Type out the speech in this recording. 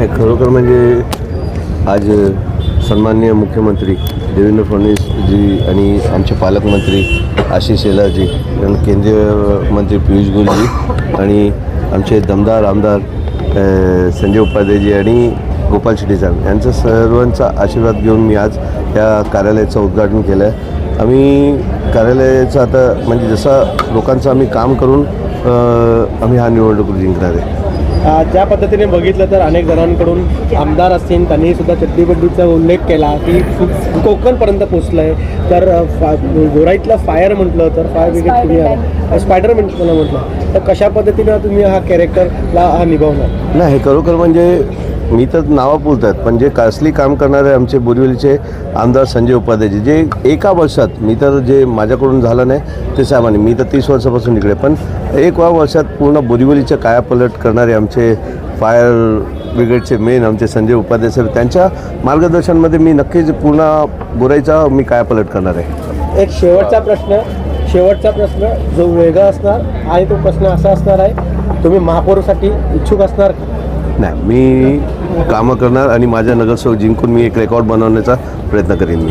नाही, खरोखर म्हणजे आज सन्माननीय मुख्यमंत्री देवेंद्र फडणवीसजी आणि आमचे पालकमंत्री आशिष शेलारजी, केंद्रीय मंत्री पियुष गोयलजी आणि आमचे दमदार आमदार संजय उपाध्यायजी आणि गोपाल शेट्टी साहेब यांचा सर्वांचा आशीर्वाद घेऊन मी आज या कार्यालयाचं उद्घाटन केलं आहे. आम्ही कार्यालयाचं आता म्हणजे जसं लोकांचं आम्ही काम करून आम्ही हा निवडणूक जिंकणार आहे. ज्या पद्धतीने बघितलं तर अनेक जणांकडून आमदार असतील त्यांनी सुद्धा चट्टीबड्डीचा उल्लेख केला की कोकणपर्यंत पोचलं आहे. तर गोराईतला फायर म्हटलं तर फायर ब्रिगेड तुम्ही आला, स्पायडर म्हटलं तर कशा पद्धतीनं तुम्ही हा कॅरेक्टरला हा निभावणार? नाही, हे खरोखर म्हणजे मी तर नावं बोलतात पण जे असली काम करणारे आमचे बोरिवलीचे आमदार संजय उपाध्यायजी, जे एका वर्षात मी तर जे माझ्याकडून झालं नाही ते साहेबांनी, मी तर 30 वर्षापासून इकडे, पण एका वर्षात पूर्ण बोरिवलीच्या कायापलट करणारे आमचे फायर ब्रिगेडचे मेन आमचे संजय उपाध्याय सर, त्यांच्या मार्गदर्शनमध्ये मी नक्कीच पूर्ण गोराईचा मी कायापलट करणार आहे. एक शेवटचा प्रश्न जो वेगळा असणार आणि तो प्रश्न असा असणार आहे, तुम्ही महापौरसाठी इच्छुक असणार का? नाही, मी कामं करणार आणि माझ्या नगरसेवक जिंकून मी एक रेकॉर्ड बनवण्याचा प्रयत्न करेन. मी